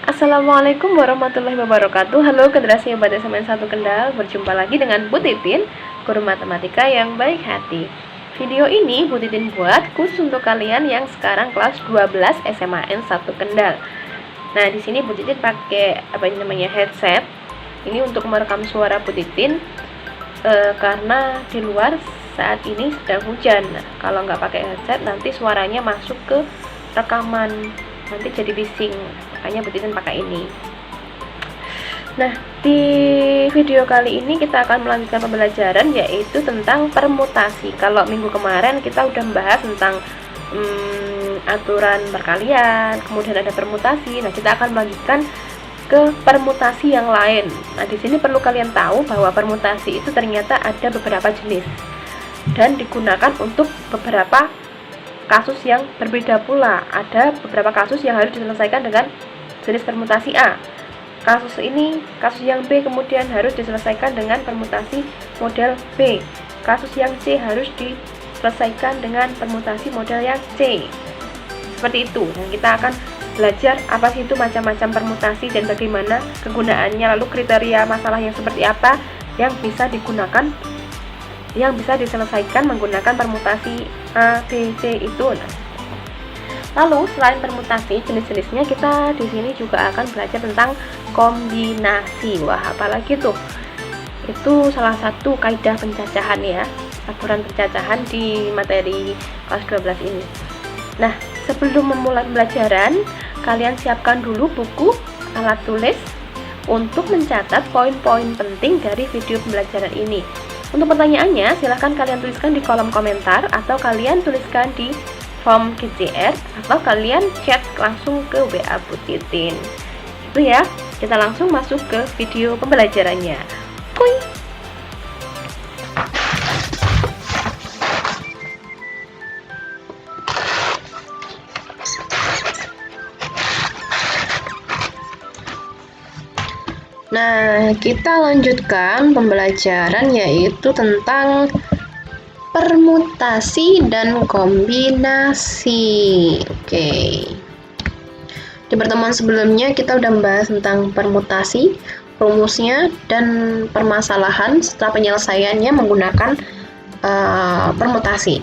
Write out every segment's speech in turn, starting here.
Assalamualaikum warahmatullahi wabarakatuh. Halo generasi hebat SMA satu Kendal. Berjumpa lagi dengan Bu Titin, guru matematika yang baik hati. Video ini Bu Titin buat khusus untuk kalian yang sekarang kelas 12 SMAN 1 Kendal. Nah, di sini Bu Titin pakai headset. Ini untuk merekam suara Bu Titin karena di luar saat ini sedang hujan. Nah, kalau nggak pakai headset nanti suaranya masuk ke rekaman, nanti jadi bising, makanya Bu Titin pakai ini. Nah, di video kali ini kita akan melanjutkan pembelajaran yaitu tentang permutasi. Kalau minggu kemarin kita udah membahas tentang aturan perkalian, kemudian ada permutasi. Nah, kita akan melanjutkan ke permutasi yang lain. Nah, di sini perlu kalian tahu bahwa permutasi itu ternyata ada beberapa jenis dan digunakan untuk beberapa kasus yang berbeda pula. Ada beberapa kasus yang harus diselesaikan dengan jenis permutasi A. Kasus yang B kemudian harus diselesaikan dengan permutasi model B. Kasus yang C harus diselesaikan dengan permutasi model yang C. Seperti itu. Dan kita akan belajar apa sih itu macam-macam permutasi dan bagaimana kegunaannya, lalu kriteria masalah yang seperti apa yang bisa digunakan, yang bisa diselesaikan menggunakan permutasi A, B, C itu. Nah, lalu selain permutasi, jenis-jenisnya kita di sini juga akan belajar tentang kombinasi. Wah, apalagi tuh? Itu salah satu kaidah pencacahan ya, aturan pencacahan di materi kelas 12 ini. Nah, sebelum memulai pembelajaran, kalian siapkan dulu buku, alat tulis untuk mencatat poin-poin penting dari video pembelajaran ini. Untuk pertanyaannya, silahkan kalian tuliskan di kolom komentar atau kalian tuliskan di form GCR atau kalian chat langsung ke WA Bu Titin. Itu ya, kita langsung masuk ke video pembelajarannya. Kuy! Nah, kita lanjutkan pembelajaran yaitu tentang permutasi dan kombinasi. Oke. Di pertemuan sebelumnya kita udah membahas tentang permutasi, rumusnya, dan permasalahan setelah penyelesaiannya menggunakan permutasi.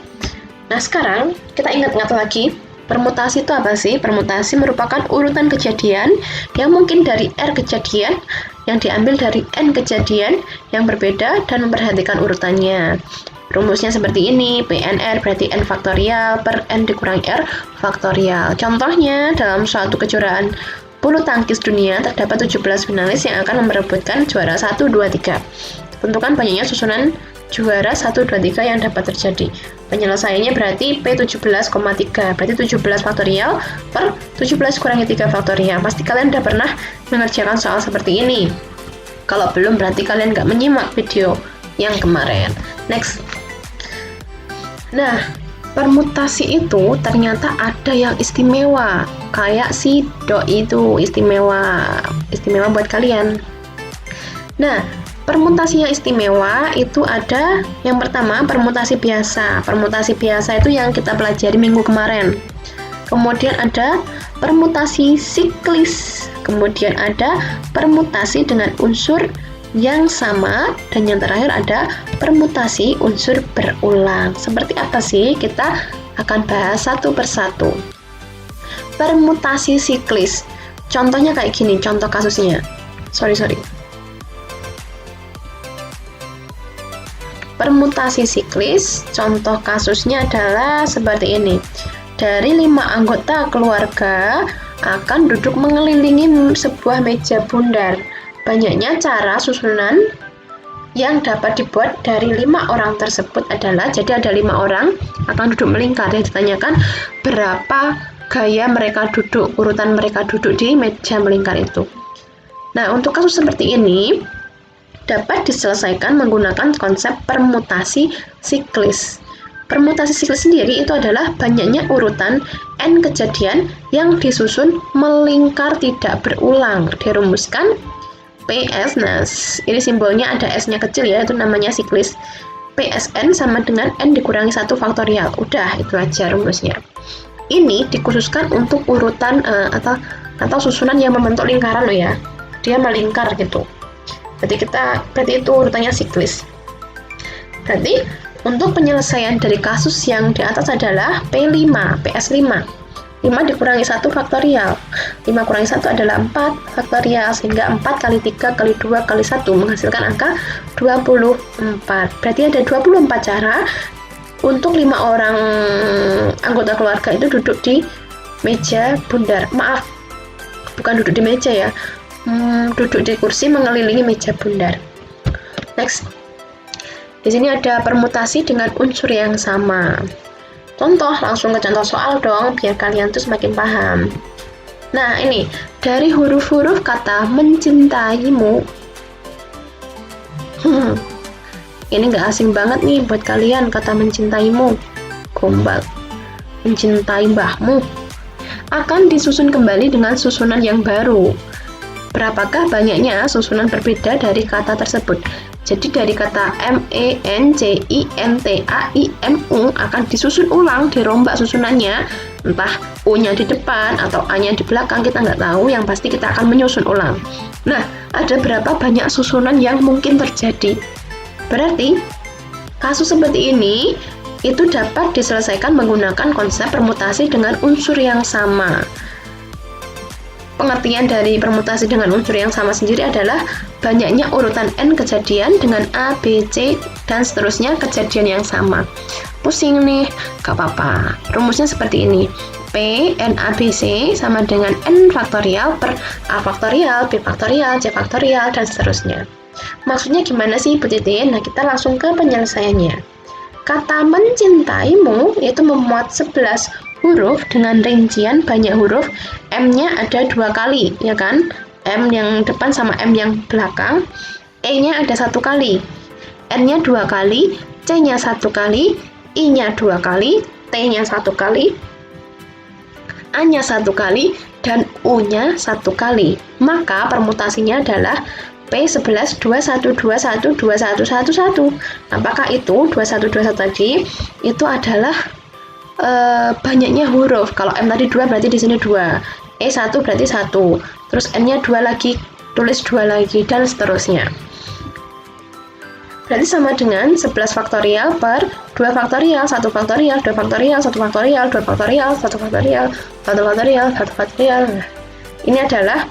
Nah, sekarang kita ingat-ingat lagi. Permutasi itu apa sih? Permutasi merupakan urutan kejadian yang mungkin dari R kejadian yang diambil dari N kejadian yang berbeda dan memperhatikan urutannya. Rumusnya seperti ini, PNR berarti N faktorial per N dikurangi R faktorial. Contohnya, dalam suatu kejuaraan bulu tangkis dunia terdapat 17 finalis yang akan memperebutkan juara 1, 2, 3. Tentukan banyaknya susunan juara 1, 2, 3 yang dapat terjadi. Penyelesaiannya berarti P17,3, berarti 17 faktorial per 17 kurangi 3 faktorial. Pasti kalian udah pernah mengerjakan soal seperti ini. Kalau belum, berarti kalian nggak menyimak video yang kemarin. Next. Nah, permutasi itu ternyata ada yang istimewa. Kayak si do itu istimewa buat kalian. Nah, permutasi yang istimewa itu ada yang pertama permutasi biasa. Permutasi biasa itu yang kita pelajari minggu kemarin. Kemudian ada permutasi siklis. Kemudian ada permutasi dengan unsur yang sama, dan yang terakhir ada permutasi unsur berulang. Seperti apa sih? Kita akan bahas satu persatu. Permutasi siklis. Contohnya kayak gini, contoh kasusnya. Sorry. Permutasi siklis, contoh kasusnya adalah seperti ini. Dari 5 anggota keluarga akan duduk mengelilingi sebuah meja bundar. Banyaknya cara susunan yang dapat dibuat dari 5 orang tersebut adalah, jadi ada 5 orang akan duduk melingkar. Yang ditanyakan berapa gaya mereka duduk, urutan mereka duduk di meja melingkar itu. Nah, untuk kasus seperti ini dapat diselesaikan menggunakan konsep permutasi siklis. Permutasi siklis sendiri itu adalah banyaknya urutan N kejadian yang disusun melingkar tidak berulang. Dirumuskan PS, nah ini simbolnya ada S-nya kecil ya, itu namanya siklis. PSN sama dengan N dikurangi 1 faktorial. Udah, itu aja rumusnya. Ini dikhususkan untuk urutan atau atau susunan yang membentuk lingkaran loh ya, dia melingkar gitu. Berarti itu urutannya siklis. Berarti untuk penyelesaian dari kasus yang di atas adalah P5, PS5. 5 dikurangi 1 faktorial. 5 kurangi 1 adalah 4 faktorial, sehingga 4 kali 3 kali 2 kali 1 menghasilkan angka 24. Berarti ada 24 cara untuk 5 orang anggota keluarga itu duduk di meja bundar. Maaf, bukan duduk di meja ya, duduk di kursi mengelilingi meja bundar. Next, di sini ada permutasi dengan unsur yang sama. Contoh, langsung ke contoh soal dong, biar kalian tuh semakin paham. Nah, ini dari huruf-huruf kata mencintaimu. Ini nggak asing banget nih buat kalian kata mencintaimu. Gombal. Mencintai mbahmu. Akan disusun kembali dengan susunan yang baru. Berapakah banyaknya susunan berbeda dari kata tersebut? Jadi dari kata MENCINTAIMU akan disusun ulang, dirombak susunannya, entah U-nya di depan atau A-nya di belakang, kita nggak tahu, yang pasti kita akan menyusun ulang. Nah, ada berapa banyak susunan yang mungkin terjadi? Berarti, kasus seperti ini itu dapat diselesaikan menggunakan konsep permutasi dengan unsur yang sama. Pengertian dari permutasi dengan unsur yang sama sendiri adalah banyaknya urutan N kejadian dengan A, B, C, dan seterusnya kejadian yang sama. Pusing nih, gak apa-apa. Rumusnya seperti ini. P, N, A, B, C sama dengan N faktorial per A faktorial, B faktorial, C faktorial, dan seterusnya. Maksudnya gimana sih Bu Titin? Nah, kita langsung ke penyelesaiannya. Kata mencintaimu itu memuat 11 huruf dengan rincian banyak huruf, M-nya ada 2 kali, ya kan? M yang depan sama M yang belakang. E-nya ada 1 kali, N-nya 2 kali, C-nya 1 kali, I-nya 2 kali, T-nya 1 kali, A-nya 1 kali, dan U-nya 1 kali. Maka permutasinya adalah P11 21 21 21 11. Apakah itu 21 21 tadi itu adalah banyaknya huruf? Kalau M tadi 2 berarti di sini 2, E1 berarti 1, terus N-nya 2 lagi, tulis 2 lagi, dan seterusnya. Berarti sama dengan 11 faktorial per 2 faktorial, 1 faktorial, 2 faktorial, 1 faktorial, 2 faktorial, 1 faktorial, 1 faktorial, 1 faktorial. Ini adalah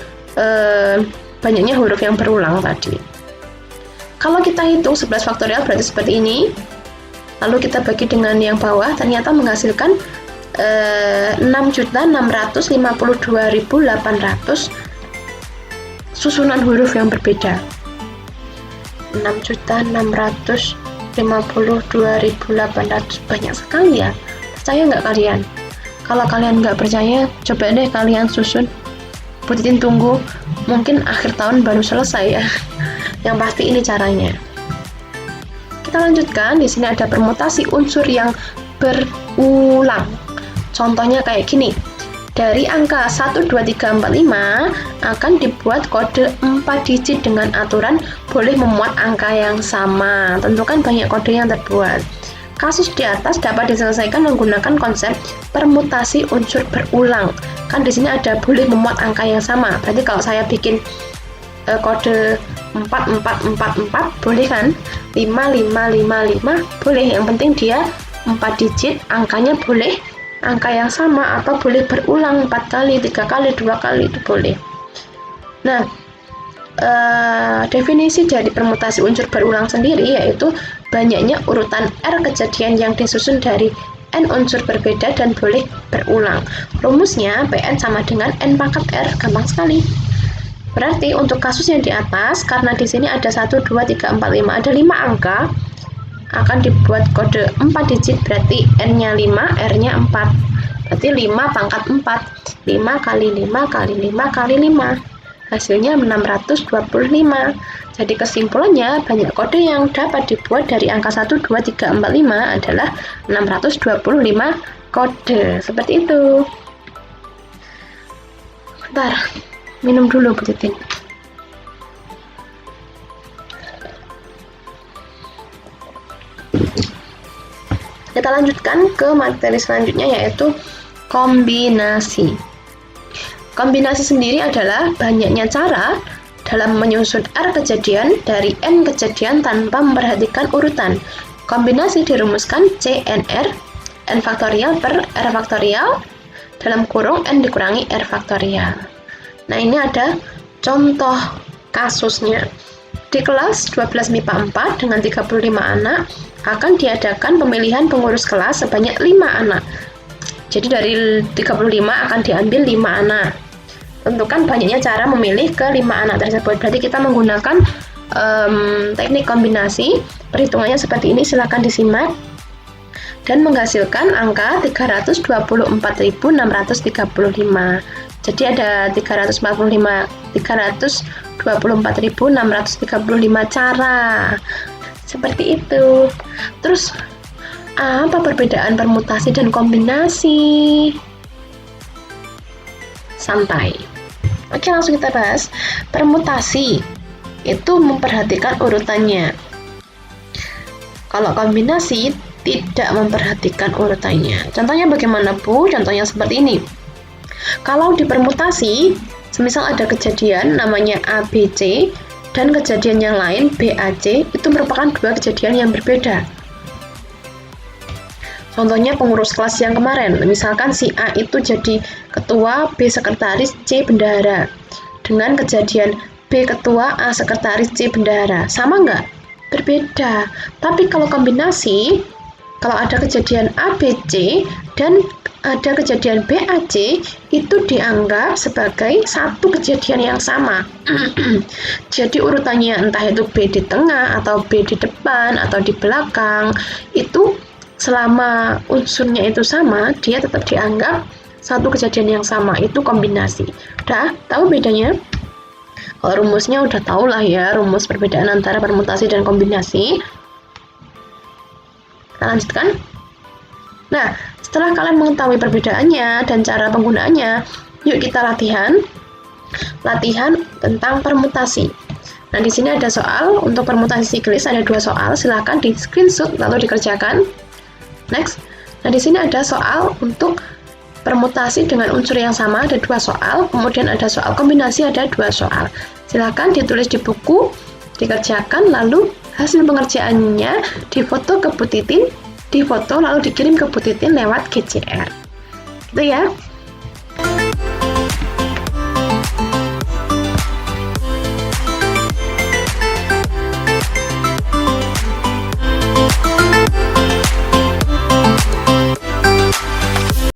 banyaknya huruf yang berulang tadi. Kalau kita hitung 11 faktorial berarti seperti ini, lalu kita bagi dengan yang bawah, ternyata menghasilkan 6.652.800 susunan huruf yang berbeda. 6.652.800, banyak sekali ya. Percaya nggak kalian? Kalau kalian nggak percaya, coba deh kalian susun. Bu Titin tunggu, mungkin akhir tahun baru selesai ya. Yang pasti ini caranya. Kita lanjutkan, di sini ada permutasi unsur yang berulang. Contohnya kayak gini. Dari angka 1, 2, 3, 4, 5 akan dibuat kode 4 digit dengan aturan boleh memuat angka yang sama. Tentukan banyak kode yang terbuat. Kasus di atas dapat diselesaikan menggunakan konsep permutasi unsur berulang. Kan di sini ada boleh memuat angka yang sama. Berarti kalau saya bikin kode 4444 boleh kan? 5555 boleh. Yang penting dia 4 digit, angkanya boleh angka yang sama atau boleh berulang 4 kali, 3 kali, 2 kali, itu boleh. Nah, definisi dari permutasi unsur berulang sendiri yaitu banyaknya urutan R kejadian yang disusun dari N unsur berbeda dan boleh berulang. Rumusnya Pn sama dengan N pangkat R, gampang sekali. Berarti untuk kasus yang di atas, karena di sini ada 1, 2, 3, 4, 5, ada 5 angka, akan dibuat kode 4 digit, berarti N-nya 5, R-nya 4. Berarti 5 pangkat 4, 5 kali 5 kali 5 kali 5. Hasilnya 625. Jadi kesimpulannya, banyak kode yang dapat dibuat dari angka 1, 2, 3, 4, 5 adalah 625 kode. Seperti itu. Bentar, minum dulu Bu Titin. Kita lanjutkan ke materi selanjutnya yaitu kombinasi. Kombinasi sendiri adalah banyaknya cara dalam menyusun R kejadian dari N kejadian tanpa memperhatikan urutan. Kombinasi dirumuskan CNR, N faktorial per R faktorial, dalam kurung N dikurangi R faktorial. Nah, ini ada contoh kasusnya. Di kelas 12 MIPA 4 dengan 35 anak, akan diadakan pemilihan pengurus kelas sebanyak 5 anak. Jadi dari 35 akan diambil 5 anak. Tentukan banyaknya cara memilih ke 5 anak tersebut. Berarti kita menggunakan teknik kombinasi. Perhitungannya seperti ini, silakan disimak. Dan menghasilkan angka 324.635. Jadi ada 324.635 cara. Seperti itu. Terus apa perbedaan permutasi dan kombinasi? Santai. Oke, langsung kita bahas. Permutasi itu memperhatikan urutannya. Kalau kombinasi tidak memperhatikan urutannya. Contohnya bagaimana, Bu? Contohnya seperti ini. Kalau di permutasi, semisal ada kejadian namanya ABC dan kejadian yang lain BAC, itu merupakan dua kejadian yang berbeda. Contohnya pengurus kelas yang kemarin, misalkan si A itu jadi ketua, B sekretaris, C bendahara. Dengan kejadian B ketua, A sekretaris, C bendahara. Sama nggak? Berbeda. Tapi kalau kombinasi, kalau ada kejadian ABC dan ada kejadian BAC, itu dianggap sebagai satu kejadian yang sama. Jadi urutannya entah itu B di tengah, atau B di depan, atau di belakang, itu selama unsurnya itu sama, dia tetap dianggap satu kejadian yang sama. Itu kombinasi. Udah tahu bedanya? Kalau rumusnya udah tahu lah ya, rumus perbedaan antara permutasi dan kombinasi. Kita lanjutkan. Nah, setelah kalian mengetahui perbedaannya dan cara penggunaannya, yuk kita latihan tentang permutasi. Nah, di sini ada soal untuk permutasi siklis, ada 2 soal. Silakan di screenshot lalu dikerjakan. Next. Nah, di sini ada soal untuk permutasi dengan unsur yang sama, ada 2 soal. Kemudian ada soal kombinasi, ada 2 soal. Silakan ditulis di buku, dikerjakan, lalu hasil pengerjaannya difoto ke Bu Titin, difoto lalu dikirim ke Bu Titin lewat GCR. Gitu ya.